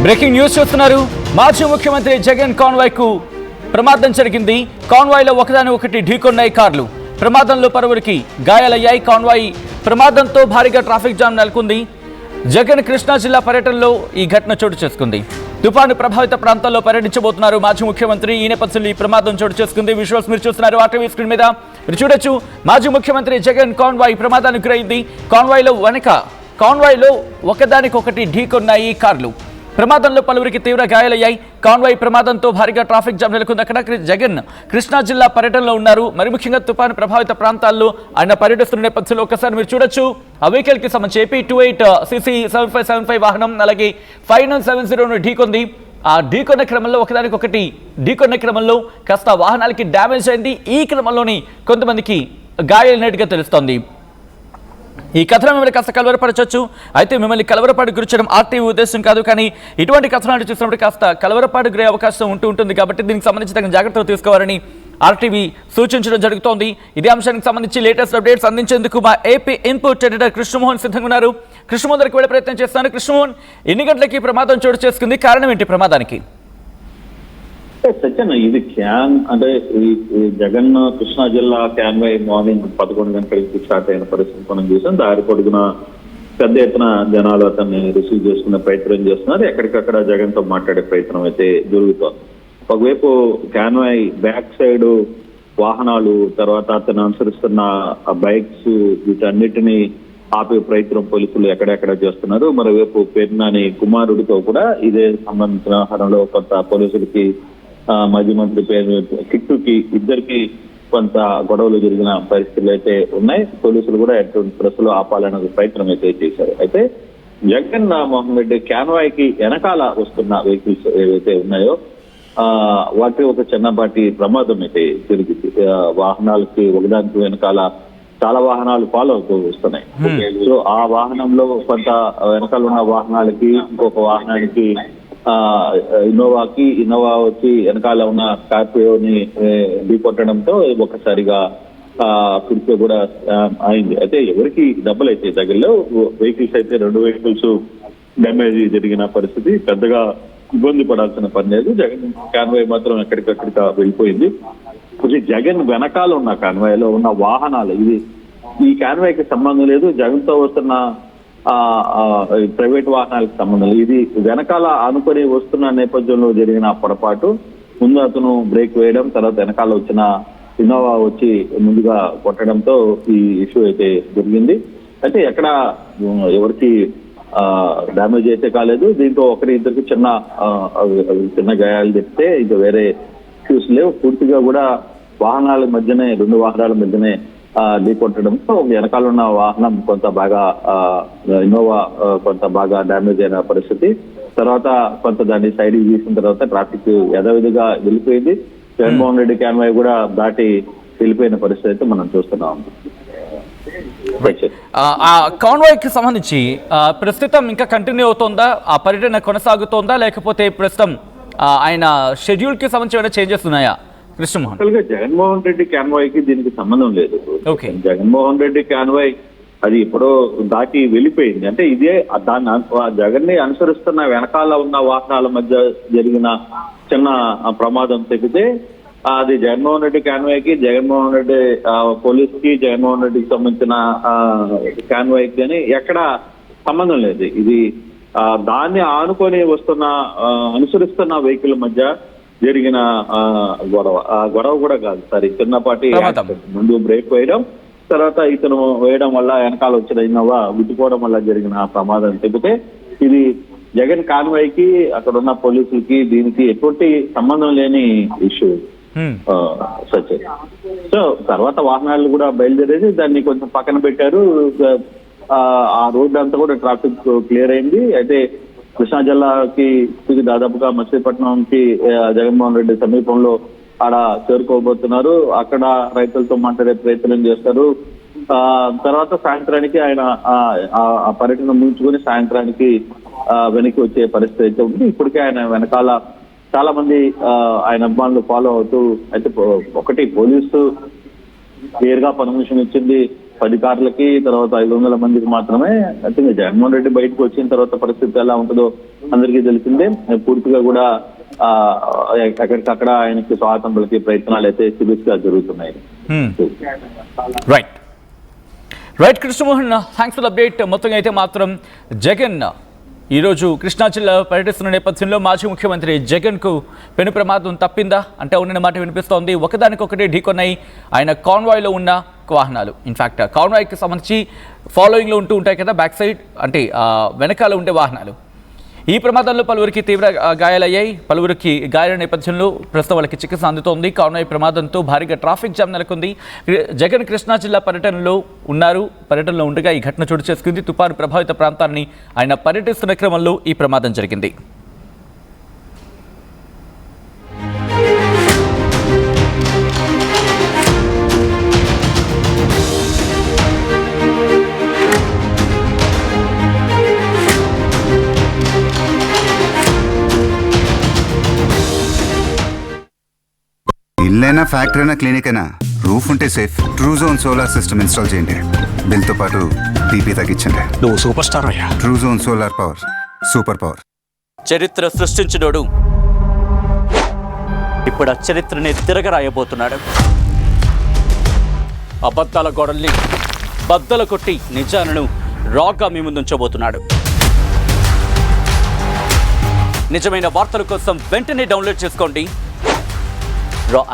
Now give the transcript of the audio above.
Breaking news చూస్తున్నారు. మాజీ ముఖ్యమంత్రి జగన్ కాన్వాయ్ కు ప్రమాదం జరిగింది. కాన్వాయ్ లో ఒకదాని ఒకటి ఢీకొన్నాయి కార్లు. ప్రమాదంలో పలువురికి గాయాలయ్యాయి. కాన్వాయ్ ప్రమాదంతో భారీగా ట్రాఫిక్ జామ్ నెలకొంది. జగన్ కృష్ణా జిల్లా పర్యటనలో ఈ ఘటన చోటు చేసుకుంది. తుఫాను ప్రభావిత ప్రాంతాల్లో పర్యటించబోతున్నారు మాజీ ముఖ్యమంత్రి. ఈ నేపథ్యంలో ఈ ప్రమాదం చోటు చేసుకుంది. విజువల్స్ మీరు చూస్తున్నారు ఆర్టీవీ స్క్రీన్ మీద. మీరు చూడొచ్చు, మాజీ ముఖ్యమంత్రి జగన్ కాన్వాయ్ ప్రమాదానికి గురైంది. కాన్వాయ్లో ఒకదానికొకటి ఢీకొన్నాయి కార్లు. ప్రమాదంలో పలువురికి తీవ్ర గాయాలయ్యాయి. కాన్వాయ్ ప్రమాదంతో భారీగా ట్రాఫిక్ జామ్ నెలకొంది. అక్కడ జగన్ కృష్ణా జిల్లా పర్యటనలో ఉన్నారు. మరి ముఖ్యంగా తుఫాను ప్రభావిత ప్రాంతాల్లో ఆయన పర్యటిస్తున్న నేపథ్యంలో ఒకసారి మీరు చూడొచ్చు, ఆ వెహికల్ కి సంబంధించి AP 28 CC 7575 వాహనం అలాగే 5970 ఢీకొంది. ఆ ఢీకొన్న క్రమంలో ఒకదానికొకటి ఢీకొన్న క్రమంలో కాస్త వాహనాలకి డ్యామేజ్ అయింది. ఈ క్రమంలోని కొంతమందికి గాయాలైనట్టుగా తెలుస్తోంది. ఈ కథనం మిమ్మల్ని కాస్త కలవరపరచవచ్చు. అయితే మిమ్మల్ని కలవరపాటు గురించడం ఆర్టీవీ ఉద్దేశం కాదు, కానీ ఇటువంటి కథనాలు చూసినప్పుడు కాస్త కలవరపాటు గురే అవకాశం ఉంటుంది. కాబట్టి దీనికి సంబంధించి తగిన జాగ్రత్తలు తీసుకోవాలని ఆర్టీవీ సూచించడం జరుగుతోంది. ఇదే అంశానికి సంబంధించి లేటెస్ట్ అప్డేట్స్ అందించేందుకు మా ఏపీ ఇన్పుట్ ఎడిటర్ కృష్ణమోహన్ సిద్ధంగా ఉన్నారు. కృష్ణమోహన్ దగ్గరికి వెళ్ళే ప్రయత్నం చేస్తాను. కృష్ణమోహన్, ఎన్ని గంటలకి ప్రమాదం చోటు చేసుకుంది? కారణం ఏంటి ప్రమాదానికి? సత్యన, ఇది అంటే ఈ జగన్ కృష్ణా జిల్లా క్యాన్వై మార్నింగ్ 11 గంటలకి స్టార్ట్ అయిన పరిస్థితి మనం చూసాం. దారి పొడుగున పెద్ద ఎత్తున జనాలు అతన్ని రిసీవ్ చేసుకునే ప్రయత్నం చేస్తున్నారు. ఎక్కడికక్కడ జగన్ తో మాట్లాడే ప్రయత్నం అయితే జరుగుతోంది. ఒకవైపు క్యాన్వై బ్యాక్ సైడ్ వాహనాలు, తర్వాత అతను అనుసరిస్తున్న బైక్స్, వీటన్నిటిని ఆపే ప్రయత్నం పోలీసులు ఎక్కడెక్కడ చేస్తున్నారు. మరోవైపు పేర్నాని కుమారుడితో కూడా ఇదే సంబంధించిన వ్యవహారంలో కొంత పోలీసులకి మాజీ మంత్రి పేరు కిట్టుకి ఇద్దరికి కొంత గొడవలు జరిగిన పరిస్థితులు అయితే ఉన్నాయి. పోలీసులు కూడా ఎటువంటి ప్రశ్నలు ఆపాలనే ప్రయత్నం అయితే చేశారు. అయితే జగన్ మోహన్ రెడ్డి క్యాన్వాయ్ కి వెనకాల వస్తున్న వెహికల్స్ ఏవైతే ఉన్నాయో వాటి ఒక చిన్నపాటి ప్రమాదం అయితే జరిగింది. వాహనాలకి ఒకదానికి వెనకాల చాలా వాహనాలు ఫాలో అవుతూ వస్తున్నాయి. సో ఆ వాహనంలో కొంత వెనకాల ఉన్న వాహనాలకి ఇంకొక వాహనానికి ఇన్నోవా వచ్చి వెనకాల ఉన్న స్కార్పియోని ఢీకొట్టడంతో ఒకసారిగా కుర్చీ కూడా అయింది. అయితే ఎవరికి డబ్బులు అయితే తగిలిలో వెహికల్స్ అయితే 2 వెహికల్స్ డ్యామేజ్ జరిగిన పరిస్థితి. పెద్దగా ఇబ్బంది పడాల్సిన పని లేదు. జగన్ కాన్వాయ్ మాత్రం ఎక్కడికక్కడికి వెళ్ళిపోయింది. జగన్ వెనకాల ఉన్న కాన్వాయ్ లో ఉన్న వాహనాలు, ఇది ఈ కాన్వాయ్కి సంబంధం లేదు, జగన్ తో వస్తున్న ప్రైవేట్ వాహనాలకు సంబంధం లేదు. ఇది వెనకాల ఆనుకొని వస్తున్న నేపథ్యంలో జరిగిన పొరపాటు. ముందు అతను బ్రేక్ వేయడం, తర్వాత వెనకాల వచ్చిన ఇన్నోవా వచ్చి ముందుగా కొట్టడంతో ఈ ఇష్యూ అయితే జరిగింది. అయితే ఎక్కడ ఎవరికి డ్యామేజ్ అయితే కాలేదు. దీంతో ఇద్దరికి చిన్న గాయాలు చెప్తే ఇంకా వేరే ఇష్యూస్ లేవు. పూర్తిగా కూడా వాహనాల మధ్యనే 2 వాహనాల మధ్యనే ఢీకొట్టడంతో వెనకాల ఉన్న వాహనం కొంత బాగా ఇన్నోవా కొంత బాగా డ్యామేజ్ అయిన పరిస్థితి. తర్వాత కొంత దాన్ని సైడ్ తీసిన తర్వాత ట్రాఫిక్ యథావిధిగా వెళ్ళిపోయింది. జగన్మోహన్ రెడ్డి క్యాన్వాయ్ కూడా దాటి వెళ్ళిపోయిన పరిస్థితి అయితే మనం చూస్తున్నాం. కాన్వాయ్ కి సంబంధించి ప్రస్తుతం ఇంకా కంటిన్యూ అవుతోందా? ఆ పర్యటన కొనసాగుతోందా, లేకపోతే ప్రస్తుతం ఆయన షెడ్యూల్ కి సంబంధించి చేంజెస్ ఉన్నాయా? కృష్ణమోహన్, జగన్మోహన్ రెడ్డి క్యాన్వాయ్ కి దీనికి సంబంధం లేదు. జగన్మోహన్ రెడ్డి క్యాన్వాయ్ అది ఎప్పుడో దాటి వెళ్ళిపోయింది. అంటే ఇదే దాన్ని జగన్ ని అనుసరిస్తున్న వెనకాల ఉన్న వాహనాల మధ్య జరిగిన చిన్న ప్రమాదం తెగితే అది జగన్మోహన్ రెడ్డి క్యాన్వాయ్ కి, జగన్మోహన్ రెడ్డి పోలీస్ కి, జగన్మోహన్ రెడ్డికి సంబంధించిన క్యాన్వాయ్ కి అని ఎక్కడ సంబంధం లేదు. ఇది దాన్ని ఆనుకొని వస్తున్న అనుసరిస్తున్న వెహికల్ మధ్య జరిగిన గొడవ కూడా కాదు సార్, చిన్నపాటి ముందు బ్రేక్ వేయడం, తర్వాత ఇతను వేయడం వల్ల వెనకాల వచ్చిన ఇన్నోవా గుద్దుకోవడం వల్ల జరిగిన ప్రమాదం చెబితే ఇది జగన్ కాన్వాయ్ కి అక్కడ ఉన్న పోలీసులకి దీనికి ఎటువంటి సంబంధం లేని ఇష్యూ సత్య. సో తర్వాత వాహనాలు కూడా బయలుదేరేది, దాన్ని కొంచెం పక్కన పెట్టారు. ఆ రోడ్డు అంతా కూడా ట్రాఫిక్ క్లియర్ అయింది. అయితే కృష్ణా జిల్లాకి దాదాపుగా మచిలీపట్నంకి జగన్మోహన్ రెడ్డి సమీపంలో ఆడ చేరుకోబోతున్నారు. అక్కడ రైతులతో మాట్లాడే ప్రయత్నం చేస్తారు. తర్వాత సాయంత్రానికి ఆయన ఆ పర్యటన ముగించుకుని సాయంత్రానికి వెనక్కి వచ్చే పరిస్థితి అయితే ఉంది. ఇప్పటికే ఆయన వెనకాల చాలా మంది ఆయన అభిమానులు ఫాలో అవుతూ, అయితే ఒకటి పోలీసు క్లియర్ గా పర్మిషన్ ఇచ్చింది, 10 కార్లకి తర్వాత 500 మందికి మాత్రమే. అయితే జగన్మోహన్ రెడ్డి బయటకు వచ్చిన తర్వాత పరిస్థితి ఎలా ఉంటుందో అందరికీ తెలిసిందే. పూర్తిగా కూడా ఎక్కడికక్కడ ఆయనకి స్వాగతం పలికే ప్రయత్నాలు అయితే సీరియస్ గా జరుగుతున్నాయి. Right Krishnamohan, thanks for update. మొత్తంగా అయితే మాత్రం జగన్ ఈరోజు కృష్ణా జిల్లా పర్యటిస్తున్న నేపథ్యంలో మాజీ ముఖ్యమంత్రి జగన్కు పెను ప్రమాదం తప్పిందా అంటే అవునన్న మాట వినిపిస్తోంది. ఒకదానికొకటి ఢీకొన్నాయి ఆయన కాన్వాయ్లో ఉన్న వాహనాలు. ఇన్ఫ్యాక్ట్ కాన్వాయ్కి సంబంధించి ఫాలోయింగ్లో ఉంటూ ఉంటాయి కదా బ్యాక్ సైడ్, అంటే వెనకాల ఉండే వాహనాలు. ఈ ప్రమాదంలో పలువురికి తీవ్ర గాయాలయ్యాయి. పలువురికి గాయాల నేపథ్యంలో ప్రస్తుతం వాళ్ళకి చికిత్స అందుతోంది. కాన్వాయ్ ప్రమాదంతో భారీగా ట్రాఫిక్ జామ్ నెలకొంది. జగన్ కృష్ణా జిల్లా పర్యటనలో ఉండగా ఈ ఘటన చోటు చేసుకుంది. తుపాను ప్రభావిత ప్రాంతాన్ని ఆయన పర్యటిస్తున్న క్రమంలో ఈ ప్రమాదం జరిగింది. ఇల్లైనా ఫ్యాక్టరీ అయినా క్లినిక్ అయినా రూఫ్ ఉంటే safe. Truzon solar system install చేయండి. బిల్తో పాటు బీపీ తగ్గించండి. నువ్వు సూపర్ స్టార్ అయ్యా. Truzon solar power, super power. చరిత్ర సృష్టించినోడు ఇప్పుడు ఆ చరిత్రని తిరగరాయబోతున్నాడు. అబద్ధాల గోడల్ని బద్దలు కొట్టి నిజాలను రాగా మీ ముందుంచబోతున్నాడు. నిజమైన వార్తల కోసం వెంటనే డౌన్లోడ్ చేసుకోండి